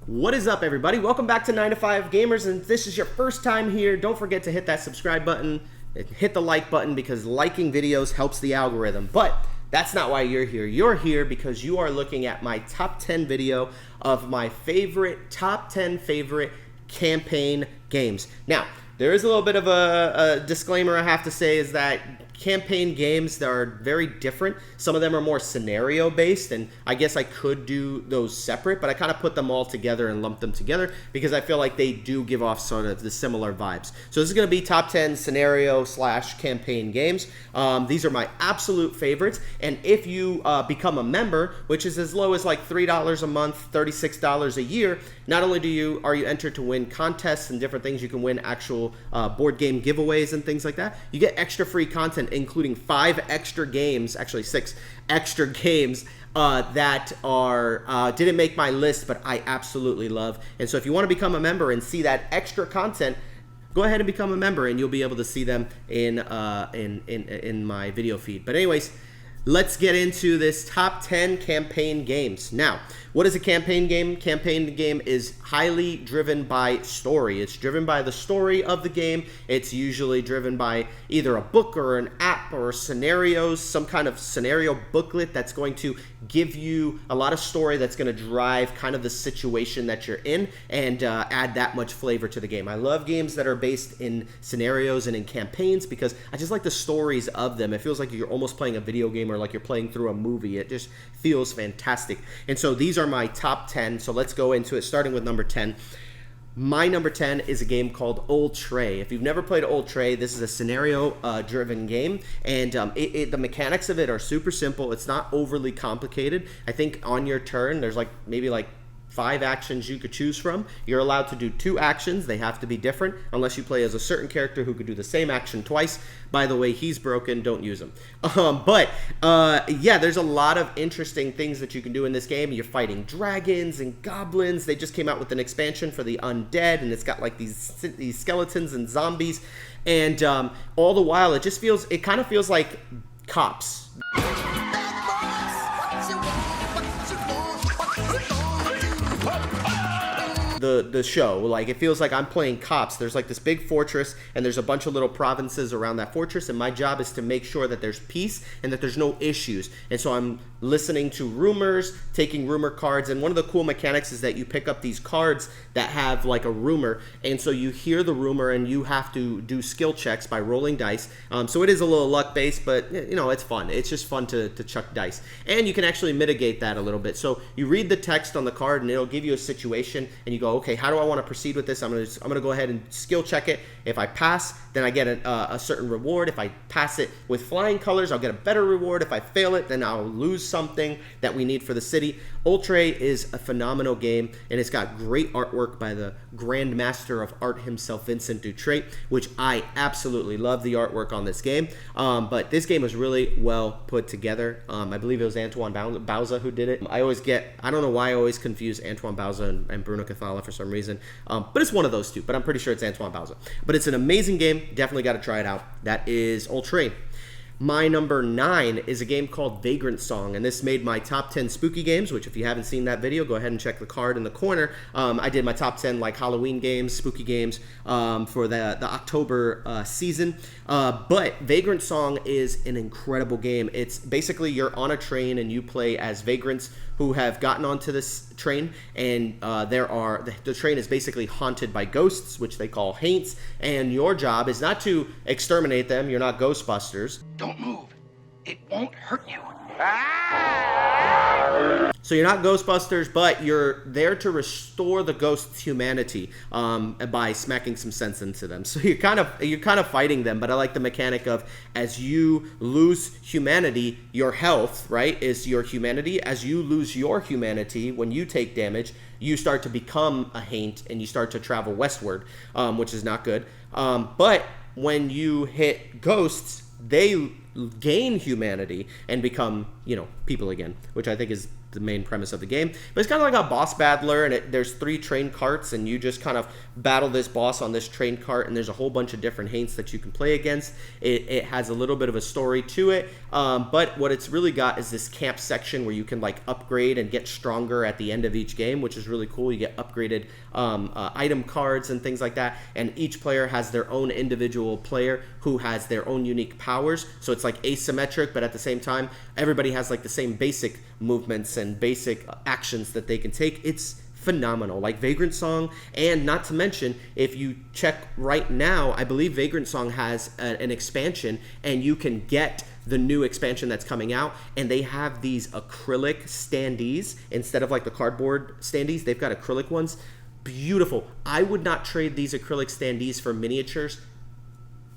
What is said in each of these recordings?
What is up, everybody? Welcome back to 9 to 5 Gamers, and if this is your first time here, don't forget to hit that subscribe button and hit the like button because liking videos helps the algorithm. But that's not why you're here. You're here because you are looking at my top 10 video of my top 10 favorite campaign games. Now, there is a little bit of a disclaimer I have to say, is that campaign games that are very different. Some of them are more scenario based, and I guess I could do those separate, but I kind of put them all together and lump them together because I feel like they do give off sort of the similar vibes. So this is going to be top 10 scenario / campaign games. These are my absolute favorites, and if you become a member, which is as low as like $3 a month, $36 a year, not only are you entered to win contests and different things, you can win actual board game giveaways and things like that. You get extra free content, including 5 extra games, actually 6 extra games that are didn't make my list, but I absolutely love. And so if you want to become a member and see that extra content, go ahead and become a member, and you'll be able to see them in my video feed. But anyways, let's get into this top 10 campaign games. Now, what is a campaign game? Campaign game is highly driven by story. It's driven by the story of the game. It's usually driven by either a book or an app or scenarios, some kind of scenario booklet that's going to give you a lot of story that's going to drive kind of the situation that you're in and add that much flavor to the game. I love games that are based in scenarios and in campaigns because I just like the stories of them. It feels like you're almost playing a video game or like you're playing through a movie. It just feels fantastic. And so these are my top 10. So let's go into it, starting with number 10. My number 10 is a game called Old Tray. If you've never played Old Tray, this is a scenario-driven game, and the mechanics of it are super simple. It's not overly complicated. I think on your turn, there's maybe 5 actions you could choose from. You're allowed to do 2 actions. They have to be different unless you play as a certain character who could do the same action twice. By the way, he's broken. Don't use him. Yeah, there's a lot of interesting things that you can do in this game. You're fighting dragons and goblins. They just came out with an expansion for the undead, and it's got these skeletons and zombies. And all the while, it kind of feels like Cops. The show, it feels like I'm playing Cops. There's this big fortress, and there's a bunch of little provinces around that fortress, and my job is to make sure that there's peace and that there's no issues. And so I'm listening to rumors, taking rumor cards, and one of the cool mechanics is that you pick up these cards that have a rumor, and so you hear the rumor and you have to do skill checks by rolling dice. So it is a little luck based, but it's fun. It's just fun to chuck dice, and you can actually mitigate that a little bit. So you read the text on the card, and it'll give you a situation, and you go, okay, how do I want to proceed with this? I'm gonna go ahead and skill check it. If I pass, then I get a certain reward. If I pass it with flying colors, I'll get a better reward. If I fail it, then I'll lose something that we need for the city. Old Tray is a phenomenal game, and it's got great artwork by the Grand Master of Art himself, Vincent Dutrait, which I absolutely love the artwork on this game. But this game was really well put together. I believe it was Antoine Bauza who did it. I don't know why I always confuse Antoine Bauza and Bruno Cathala for some reason, but it's one of those two, but I'm pretty sure it's Antoine Bauza. But it's an amazing game. Definitely got to try it out. That is Old Tray. My number 9 is a game called Vagrant Song, and this made my top 10 spooky games, which if you haven't seen that video, go ahead and check the card in the corner. I did my top 10 Halloween games, spooky games for the October season. But Vagrant Song is an incredible game. It's basically you're on a train and you play as vagrants who have gotten onto this train, and the train is basically haunted by ghosts, which they call haints, and your job is not to exterminate them. You're not Ghostbusters. Don't move. It won't hurt you. So you're not Ghostbusters, but you're there to restore the ghosts' humanity by smacking some sense into them. So you're kind of fighting them, but I like the mechanic of as you lose humanity, your health, right, is your humanity. As you lose your humanity, when you take damage, you start to become a haint and you start to travel westward, which is not good. But when you hit ghosts, they gain humanity and become, people again, which I think is the main premise of the game. But it's kind of like a boss battler, and there's 3 train carts, and you just kind of battle this boss on this train cart, and there's a whole bunch of different haints that you can play against. It has a little bit of a story to it, but what it's really got is this camp section where you can like upgrade and get stronger at the end of each game, which is really cool. You get upgraded item cards and things like that, and each player has their own individual player who has their own unique powers, so it's like asymmetric, but at the same time everybody has like the same basic movements and basic actions that they can take. It's phenomenal, like Vagrant Song. And not to mention, if you check right now, I believe Vagrant Song has an expansion, and you can get the new expansion that's coming out, and they have these acrylic standees instead of like the cardboard standees. They've got acrylic ones. Beautiful. I would not trade these acrylic standees for miniatures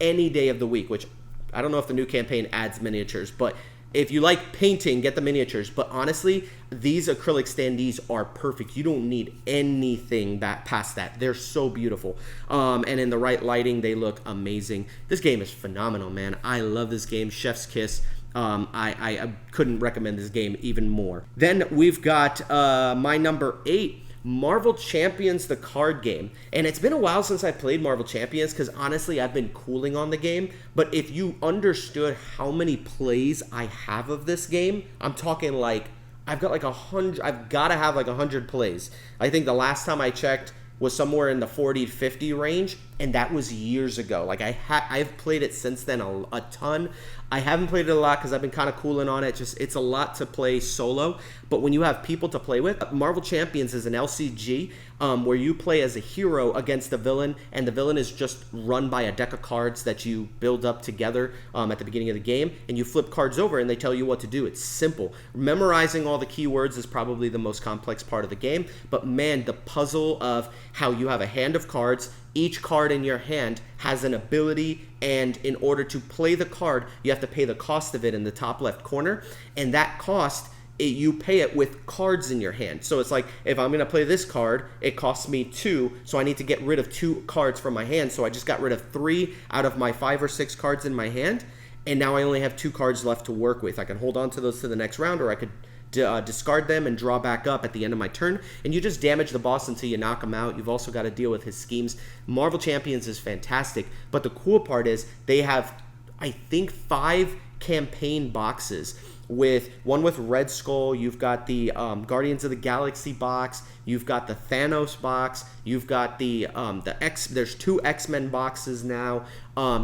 any day of the week, which I don't know if the new campaign adds miniatures, but if you like painting, get the miniatures. But honestly, these acrylic standees are perfect. You don't need anything past that. They're so beautiful. And in the right lighting, they look amazing. This game is phenomenal, man. I love this game. Chef's kiss. I couldn't recommend this game even more. Then we've got my number 8, Marvel Champions, the card game. And it's been a while since I played Marvel Champions, because honestly I've been cooling on the game. But if you understood how many plays I have of this game, I'm talking like I've got like 100. I've got to have like 100 plays. I think the last time I checked was somewhere in the 40 to 50 range, and that was years ago. Like I've played it since then a ton. I haven't played it a lot because I've been kind of cooling on it. Just it's a lot to play solo, but when you have people to play with, Marvel Champions is an LCG where you play as a hero against the villain, and the villain is just run by a deck of cards that you build up together at the beginning of the game, and you flip cards over and they tell you what to do. It's simple. Memorizing all the keywords is probably the most complex part of the game, but man, the puzzle of how you have a hand of cards, each card in your hand has an ability, and in order to play the card, you have to pay the cost of it in the top left corner, and that cost, you pay it with cards in your hand. So it's like, if I'm going to play this card, it costs me 2, so I need to get rid of 2 cards from my hand, so I just got rid of 3 out of my 5 or 6 cards in my hand, and now I only have 2 cards left to work with. I can hold on to those to the next round, or I could discard them and draw back up at the end of my turn, and you just damage the boss until you knock him out. You've also got to deal with his schemes. Marvel Champions is fantastic, but the cool part is they have, I think, 5 campaign boxes. With one with Red Skull, you've got the Guardians of the Galaxy box, you've got the Thanos box, you've got there's 2 X-Men boxes now.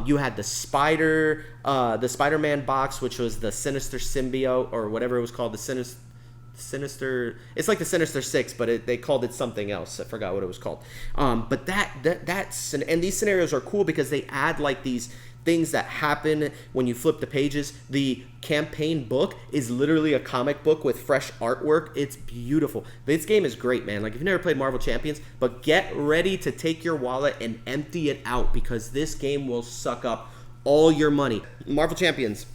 You had the Spider-Man box, which was the Sinister Symbiote, or whatever it was called, the Sinister. It's like the Sinister Six, but they called it something else. I forgot what it was called. But that's and these scenarios are cool because they add like these things that happen when you flip the pages. The campaign book is literally a comic book with fresh artwork. It's beautiful. This game is great, man. Like, if you've never played Marvel Champions, but get ready to take your wallet and empty it out, because this game will suck up all your money. Marvel Champions.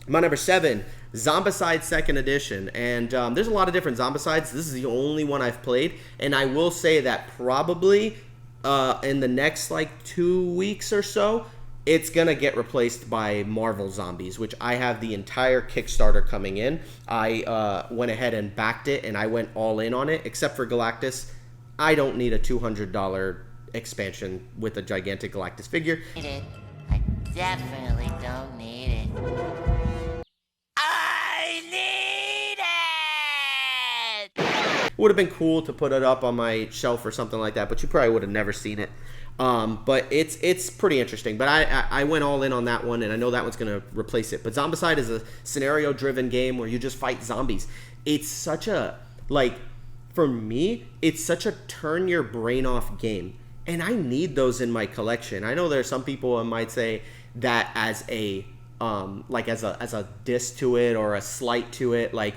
My number 7, Zombicide 2nd Edition. And there's a lot of different Zombicides. This is the only one I've played, and I will say that probably in the next like 2 weeks or so, it's going to get replaced by Marvel Zombies, which I have the entire Kickstarter coming in. I went ahead and backed it, and I went all in on it, except for Galactus. I don't need a $200 expansion with a gigantic Galactus figure. I definitely don't need it. I need it! Would have been cool to put it up on my shelf or something like that, but you probably would have never seen it. But it's pretty interesting. But I went all in on that one, and I know that one's going to replace it. But Zombicide is a scenario-driven game where you just fight zombies. It's such a, like, for me, it's such a turn-your-brain-off game. And I need those in my collection. I know there are some people who might say that as a, like, as a diss to it or a slight to it, like,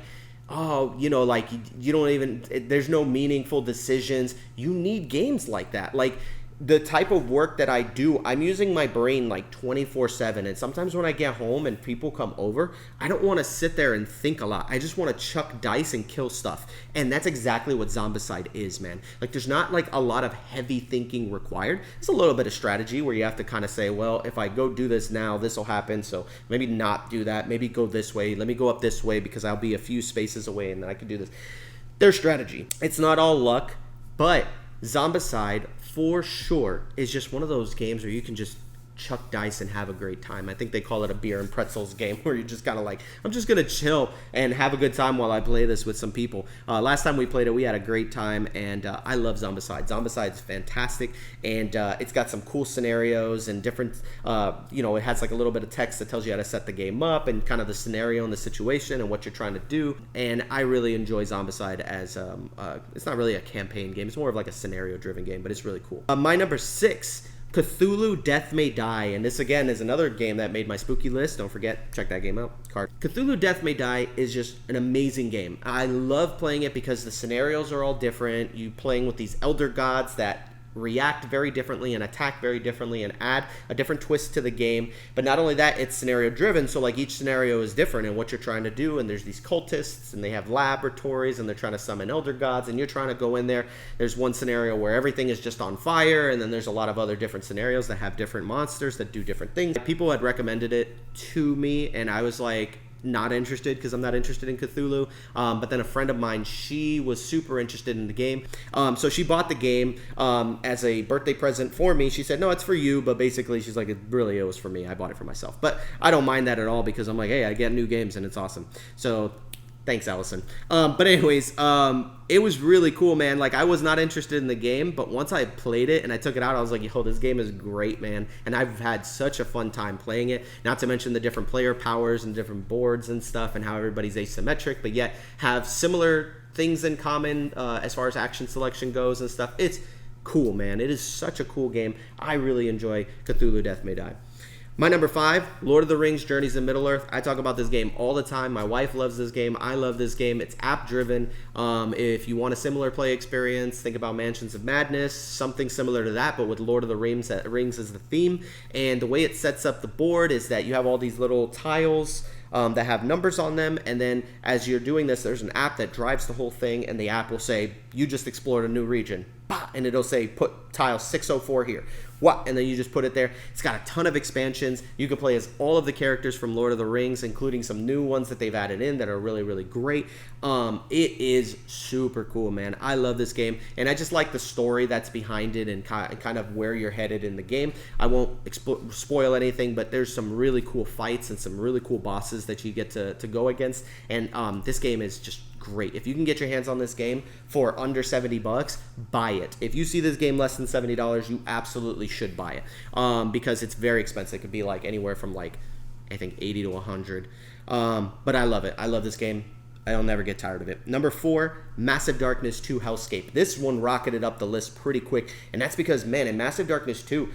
oh, you know, like, you don't even, there's no meaningful decisions. You need games like that. Like, the type of work that I do, I'm using my brain like 24/7. And sometimes when I get home and people come over, I don't want to sit there and think a lot. I just want to chuck dice and kill stuff. And that's exactly what Zombicide is, man. Like, there's not like a lot of heavy thinking required. It's a little bit of strategy where you have to kind of say, well, if I go do this now, this will happen. So maybe not do that. Maybe go this way. Let me go up this way because I'll be a few spaces away and then I can do this. There's strategy. It's not all luck, but Zombicide for sure is just one of those games where you can just chuck dice and have a great time. I think they call it a beer and pretzels game where you're just kind of like, I'm just going to chill and have a good time while I play this with some people. Last time we played it, we had a great time, and I love Zombicide. Zombicide is fantastic, and it's got some cool scenarios and different, it has like a little bit of text that tells you how to set the game up and kind of the scenario and the situation and what you're trying to do. And I really enjoy Zombicide as, it's not really a campaign game. It's more of like a scenario-driven game, but it's really cool. My number 6, Cthulhu Death May Die, and this again is another game that made my spooky list. Don't forget, check that game out. Cthulhu Death May Die is just an amazing game. I love playing it because the scenarios are all different. You playing with these elder gods that react very differently and attack very differently and add a different twist to the game. But not only that, it's scenario driven, so like each scenario is different in what you're trying to do, and there's these cultists and they have laboratories and they're trying to summon elder gods and you're trying to go in there. There's one scenario where everything is just on fire, and then there's a lot of other different scenarios that have different monsters that do different things. People had recommended it to me and I was like, not interested because I'm not interested in Cthulhu. But then a friend of mine, she was super interested in the game. So she bought the game as a birthday present for me. She said, no, it's for you. But basically, she's like, it was for me. I bought it for myself. But I don't mind that at all because I'm like, hey, I get new games and it's awesome. So thanks, Allison. But anyways, it was really cool, man. Like, I was not interested in the game, but once I played it and I took it out, I was like, yo, this game is great, man. And I've had such a fun time playing it. Not to mention the different player powers and different boards and stuff and how everybody's asymmetric, but yet have similar things in common as far as action selection goes and stuff. It's cool, man. It is such a cool game. I really enjoy Cthulhu Death May Die. My number 5, Lord of the Rings, Journeys in Middle-earth. I talk about this game all the time. My wife loves this game. I love this game. It's app-driven. If you want a similar play experience, think about Mansions of Madness, something similar to that, but with Lord of the Rings as the theme. And the way it sets up the board is that you have all these little tiles that have numbers on them, and then as you're doing this, there's an app that drives the whole thing, and the app will say, you just explored a new region. Bah! And it'll say, put tile 604 here. What? And then you just put it there. It's got a ton of expansions. You can play as all of the characters from Lord of the Rings, including some new ones that they've added in that are really, really great. It is super cool, man. I love this game, and I just like the story that's behind it and kind of where you're headed in the game. I won't spoil anything, but there's some really cool fights and some really cool bosses that you get to go against, and this game is just great. If you can get your hands on this game for under $70, buy it. If you see this game less than $70, you absolutely should buy it because it's very expensive. It could be like anywhere from like, I think 80 to 100. But I love it. I love this game. I'll never get tired of it. Number 4, Massive Darkness 2 Hellscape. This one rocketed up the list pretty quick, and that's because, man, in Massive Darkness 2,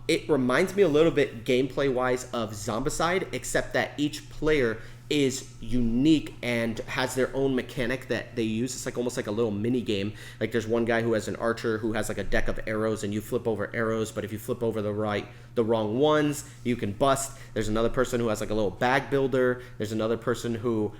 it reminds me a little bit gameplay-wise of Zombicide, except that each player is unique and has their own mechanic that they use. It's like almost like a little mini game. Like there's one guy who has an archer who has like a deck of arrows, and you flip over arrows, but if you flip over the wrong ones, you can bust. There's another person who has like a little bag builder. There's another person who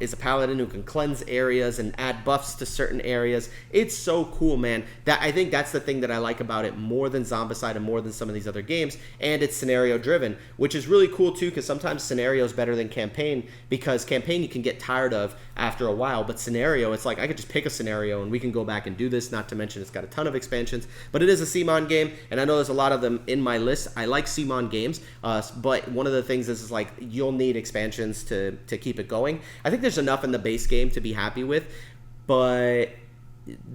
is a paladin who can cleanse areas and add buffs to certain areas. It's so cool, man. I think that's the thing that I like about it more than Zombicide and more than some of these other games. And it's scenario driven, which is really cool too, because sometimes scenario is better than campaign, because campaign you can get tired of after a while, but scenario, it's like I could just pick a scenario and we can go back and do this. Not to mention it's got a ton of expansions, but it is a CMON game, and I know there's a lot of them in my list. I like CMON games, but one of the things is like you'll need expansions to keep it going. I think there's enough in the base game to be happy with, but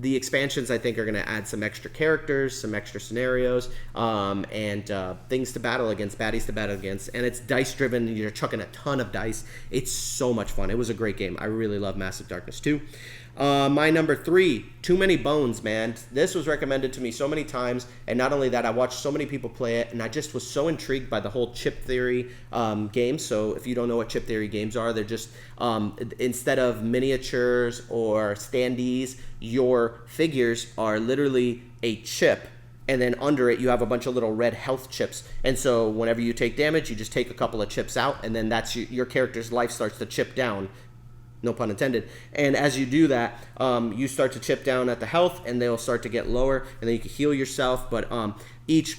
the expansions I think are going to add some extra characters, some extra scenarios, and things to battle against, baddies to battle against, and it's dice driven. You're chucking a ton of dice. It's so much fun. It was a great game. I really love Massive Darkness 2. My number 3, Too Many Bones, man. This was recommended to me so many times, and not only that, I watched so many people play it, and I just was so intrigued by the whole chip theory games. So if you don't know what chip theory games are, they're just, instead of miniatures or standees, your figures are literally a chip and then under it you have a bunch of little red health chips. And so whenever you take damage, you just take a couple of chips out, and then that's your character's life starts to chip down. No pun intended. And as you do that, you start to chip down at the health, and they'll start to get lower, and then you can heal yourself. But each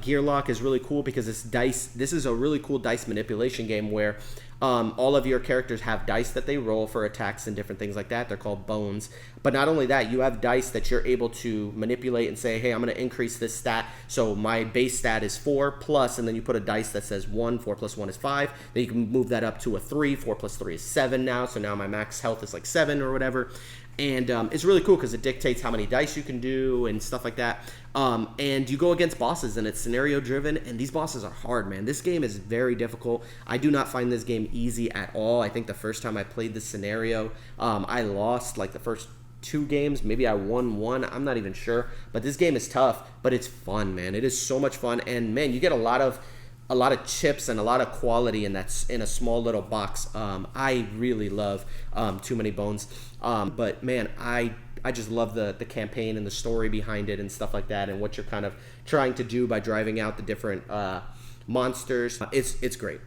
gear lock is really cool because this is a really cool dice manipulation game where all of your characters have dice that they roll for attacks and different things like that. They're called bones. But not only that, you have dice that you're able to manipulate and say, hey, I'm going to increase this stat. So my base stat is 4 plus, and then you put a dice that says 1. 4 plus 1 is 5. Then you can move that up to a 3. 4 plus 3 is 7 now. So now my max health is like 7 or whatever. And it's really cool because it dictates how many dice you can do and stuff like that. And you go against bosses, and it's scenario driven, and these bosses are hard, man. This game is very difficult. I do not find this game easy at all. I think the first time I played this scenario, I lost like the first 2 games. Maybe I won 1. I'm not even sure. But this game is tough, but it's fun, man. It is so much fun. And man, you get a lot of chips and a lot of quality in a small little box. I really love Too Many Bones. But man, I just love the campaign and the story behind it and stuff like that, and what you're kind of trying to do by driving out the different monsters. It's great.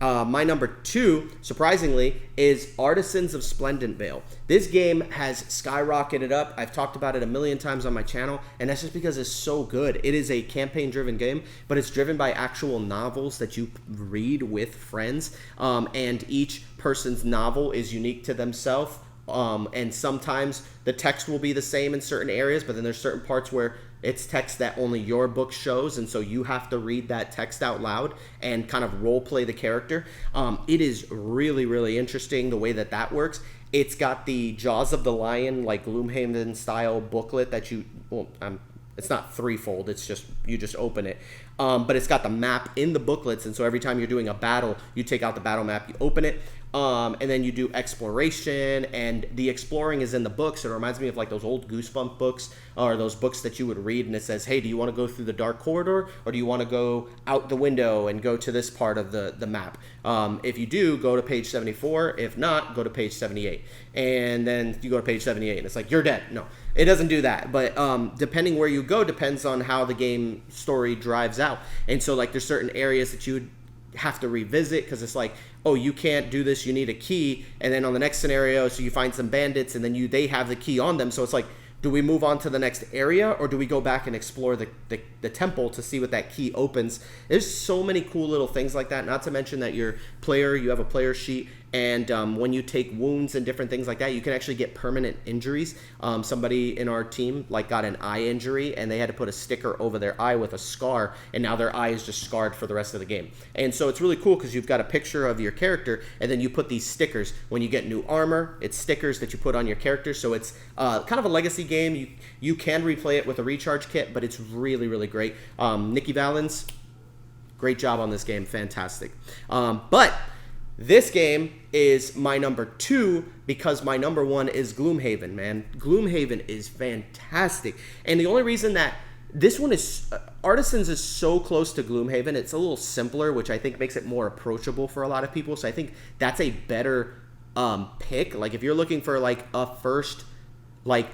My number 2, surprisingly, is Artisans of Splendid. This game has skyrocketed up. I've talked about it a million times on my channel, and that's just because it's so good. It is a campaign-driven game, but it's driven by actual novels that you read with friends, and each person's novel is unique to themselves. And sometimes the text will be the same in certain areas, but then there's certain parts where it's text that only your book shows, and so you have to read that text out loud and kind of role play the character. It is really, really interesting the way that works. It's got the Jaws of the Lion, like Gloom Haven style booklet that it's not threefold, it's just, you just open it. But it's got the map in the booklets, and so every time you're doing a battle, you take out the battle map, you open it, and then you do exploration, and the exploring is in the books. It reminds me of like those old Goosebump books, or those books that you would read, and it says, hey, do you want to go through the dark corridor, or do you want to go out the window and go to this part of the map? If you do, go to page 74. If not, go to page 78. And then you go to page 78, and it's like, you're dead. No, it doesn't do that. But depending where you go depends on how the game story drives out. And so like there's certain areas that you would have to revisit, because it's like, oh, you can't do this, you need a key. And then on the next scenario, so you find some bandits, and then they have the key on them. So it's like, do we move on to the next area, or do we go back and explore the temple to see what that key opens? There's so many cool little things like that. Not to mention that you have a player sheet, and when you take wounds and different things like that, you can actually get permanent injuries. Somebody in our team got an eye injury, and they had to put a sticker over their eye with a scar, and now their eye is just scarred for the rest of the game. And so it's really cool because you've got a picture of your character, and then you put these stickers. When you get new armor, it's stickers that you put on your character. So it's kind of a legacy game. You can replay it with a recharge kit, but it's really, really great. Nikki Valens, great job on this game. Fantastic. But this game is my number 2 because my number 1 is Gloom Haven, man. Gloom Haven is fantastic. And the only reason that this one is... Artisans is so close to Gloom Haven, it's a little simpler, which I think makes it more approachable for a lot of people. So I think that's a better pick. Like if you're looking for like a first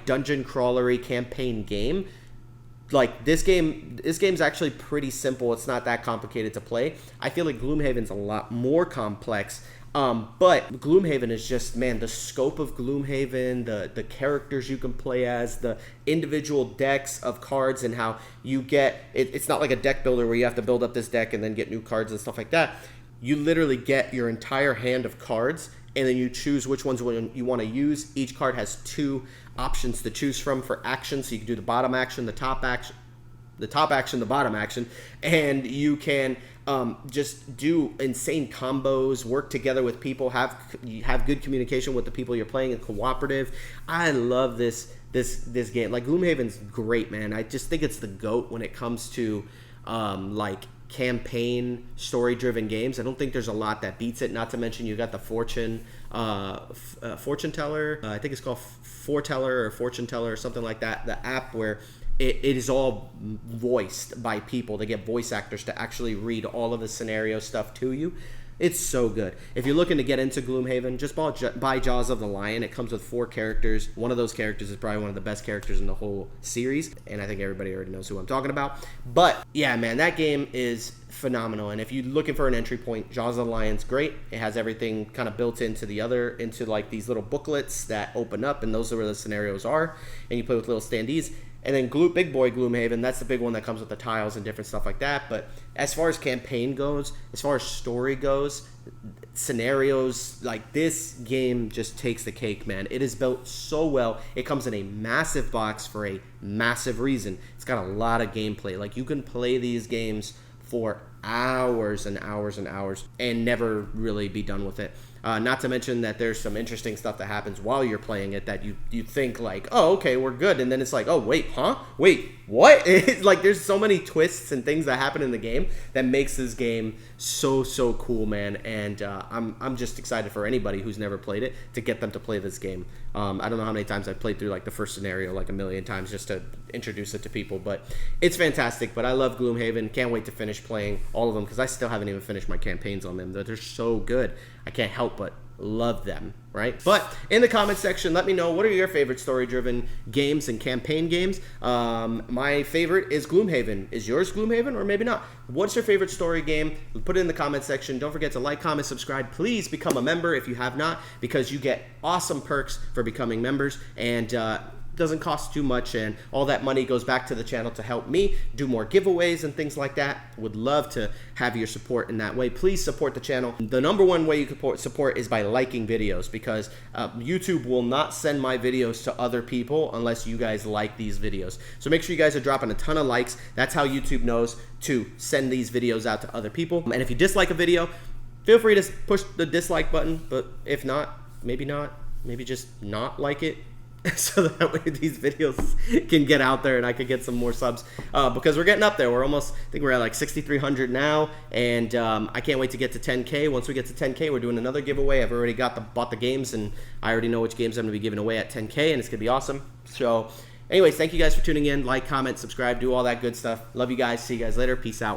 dungeon crawlery campaign game, like this game's actually pretty simple. It's not that complicated to play. I feel like Gloomhaven's a lot more complex. But Gloomhaven is just, man, the scope of Gloomhaven, the characters you can play as, the individual decks of cards, and how you get it's not like a deck builder where you have to build up this deck and then get new cards and stuff like that. You literally get your entire hand of cards, and then you choose which ones you want to use. Each card has 2 options to choose from for action, so you can do the bottom action, the top action, the bottom action, and you can just do insane combos, work together with people, have good communication with the people you're playing, and cooperative. I love this game. Like Gloomhaven's great, man. I just think it's the GOAT when it comes to like campaign story-driven games. I don't think there's a lot that beats it. Not to mention you got the fortune teller. I think it's called Foreteller or Fortune Teller or something like that. The app where it is all voiced by people. They get voice actors to actually read all of the scenario stuff to you. It's so good. If you're looking to get into Gloom Haven, just buy Jaws of the Lion. It comes with 4 characters. One of those characters is probably one of the best characters in the whole series, and I think everybody already knows who I'm talking about. But yeah, man, that game is phenomenal. And if you're looking for an entry point, Jaws of the Lion's great. It has everything kind of built into into like these little booklets that open up, and those are where the scenarios are. And you play with little standees. And then Big Boy Gloom Haven, that's the big one that comes with the tiles and different stuff like that. But as far as campaign goes, as far as story goes, scenarios, like this game just takes the cake, man. It is built so well. It comes in a massive box for a massive reason. It's got a lot of gameplay. Like, you can play these games for hours and hours and hours and never really be done with it. Not to mention that there's some interesting stuff that happens while you're playing it that you think like, oh, okay, we're good. And then it's like, oh, wait, huh? Wait, what? It's like there's so many twists and things that happen in the game that makes this game so cool, man. And I'm just excited for anybody who's never played it to get them to play this game. I don't know how many times I've played through like the first scenario like a million times just to introduce it to people, but it's fantastic. But I love Gloom Haven. Can't wait to finish playing all of them because I still haven't even finished my campaigns on them. They're so good. I can't help but love them, right? But in the comment section, let me know, what are your favorite story-driven games and campaign games? My favorite is Gloom Haven. Is yours Gloom Haven, or maybe not? What's your favorite story game? Put it in the comment section. Don't forget to like, comment, subscribe. Please become a member if you have not, because you get awesome perks for becoming members, and doesn't cost too much, and all that money goes back to the channel to help me do more giveaways and things like that. Would love to have your support in that way. Please support the channel. The #1 way you can support is by liking videos, because YouTube will not send my videos to other people unless you guys like these videos. So make sure you guys are dropping a ton of likes. That's how YouTube knows to send these videos out to other people. And if you dislike a video, feel free to push the dislike button, but if not, maybe just not like it. So that way these videos can get out there and I can get some more subs, because we're getting up there. We're almost, I think we're at like 6,300 now, and I can't wait to get to 10K. Once we get to 10K, we're doing another giveaway. I've already bought the games, and I already know which games I'm going to be giving away at 10K, and it's going to be awesome. So anyways, thank you guys for tuning in. Like, comment, subscribe, do all that good stuff. Love you guys. See you guys later. Peace out.